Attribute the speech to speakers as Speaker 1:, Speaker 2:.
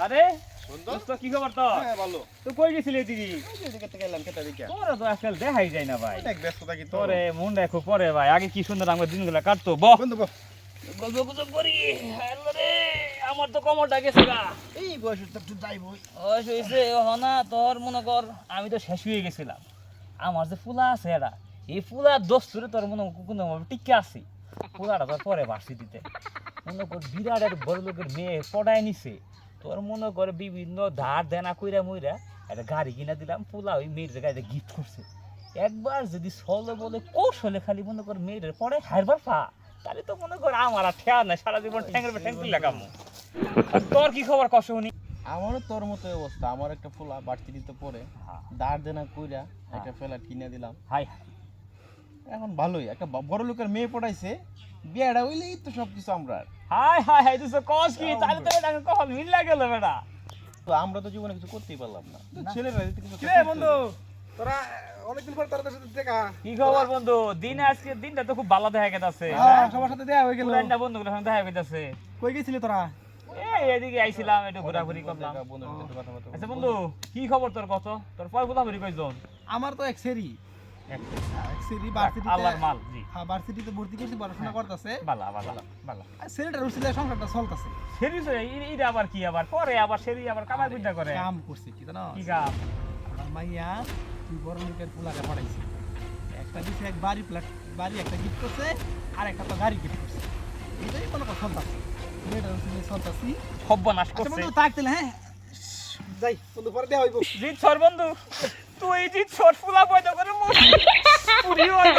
Speaker 1: আরে
Speaker 2: বন্ধু
Speaker 1: দোস্ত কি খবর তো?
Speaker 2: হ্যাঁ ভালো।
Speaker 1: তুই কই গেছিলি এদিকে?
Speaker 2: এদিকে থেকে এলাম খেতে দিকে।
Speaker 1: তোরা তো আজকাল দেখাই যায় না ভাই।
Speaker 2: অনেক ব্যস্ত থাকি তো।
Speaker 1: তোরে মনটা খুব পরে ভাই। আগে কি সুন্দর আমরা দিনগুলো কাটতো। বহ
Speaker 2: বন্ধু বহ।
Speaker 1: গল্প গুজব করি। আরে আমার তো কমরটা গেছে গা।
Speaker 2: এই বয়সে তো একটু যাইবই।
Speaker 1: ওই হইছে হনা তোর মনে কর আমি তো শেষ হয়ে গেছিলাম। আমার যে ফুলা আছে এটা এই ফুলার দোস্তরে তোর মনে কোনো টিকে আছে। ফুলাটা তোর পরে ভার্সিটিতে মনে কর বিরাট এক বড় লোকের মেয়ে পড়ায় নিছে। তোর মনে করে বিভিন্ন ধার দেনা কইরা মইরা একটা গাড়ি কিনা দিলাম। ফুলা ওই মেয়ের গাড়িতে গিফট করছে। একবার যদি সলে বলে কৌশলে খালি মনে কর মেয়েদের পরে হারবার পা তাহলে তো মনে কর আমার আর ঠেয়া নাই সারা জীবন ঠ্যাঙ্গের ঠ্যাং তুলে কামো। তোর কি খবর কষ্ট শুনি?
Speaker 2: আমারও তোর মতো অবস্থা। আমার একটা ফুলা ভার্সিটিতে পড়ে দাঁড় দেনা কইরা একটা ফ্ল্যাট কিনে দিলাম।
Speaker 1: হাই
Speaker 2: এখন ভালোই একটা বড় লোকের মেয়ে পড়াইছে। বিয়েটা হইলেই তো সবকিছু আমরা।
Speaker 1: হাই হাই হাই তুই কস কি তাহলে তো এটা কখন মিল লাগে গেল বেটা।
Speaker 2: তো আমরা তো জীবনে কিছু করতেই পারলাম না। ছেলেরা যদি কিছু
Speaker 3: কিরে বন্ধু তোরা অনেকদিন পর তোদের সাথে দেখা
Speaker 1: কি খবর বন্ধু? দিন আজকে দিনটা তো খুব ভালো দেখা গেছে।
Speaker 3: সবার সাথে দেখা হয়ে গেল
Speaker 1: পুরানটা বন্ধুগুলোর সঙ্গে দেখা হইতাছে।
Speaker 3: কই গেছিলি তোরা
Speaker 1: এই এদিকে আইছিলাম একটু ঘোরাঘুরি করলাম।
Speaker 2: বন্ধুর সাথে কথাবার্তা
Speaker 1: আচ্ছা বন্ধু কি খবর তোর কত? তোর পয় ঘোরাঘুরি কয়জন?
Speaker 3: আমার তো এক সেরি
Speaker 1: আল্লাহর
Speaker 3: ভার্সিটিতে
Speaker 1: মাল জি
Speaker 3: হ্যাঁ ভার্সিটিতে ভর্তি করছি পড়াশোনা করতেছে
Speaker 1: বালা বালা বালা।
Speaker 3: সেরিটার উচিলে সংসারটা চলতেছে
Speaker 1: সেরি এইটা আবার কি আবার পরে আবার সেরি আবার কামাই বুদ্ধা করে
Speaker 3: কাম করছে কি জানো
Speaker 1: কি কাম?
Speaker 3: আমার মাইয়া তুই বড় লোকের পোলারে পড়াইছে একটা দিছে এক বাড়ি একটা গিফট করছে আর একটা তো গাড়ি গিফট করছে এটাই মনে কর চলতেছে মেয়েটার উচিলে চলতেছি
Speaker 1: সর্বনাশ
Speaker 3: আচ্ছা
Speaker 1: করছে।
Speaker 3: বন্ধু থাকতেলে হ্যাঁ যাই বন্ধু পরে দেওয়া হইব
Speaker 1: জিত সর বন্ধু তুই জিত সর ফুলা পয়দা করে মুড়ি পুরি হয়ে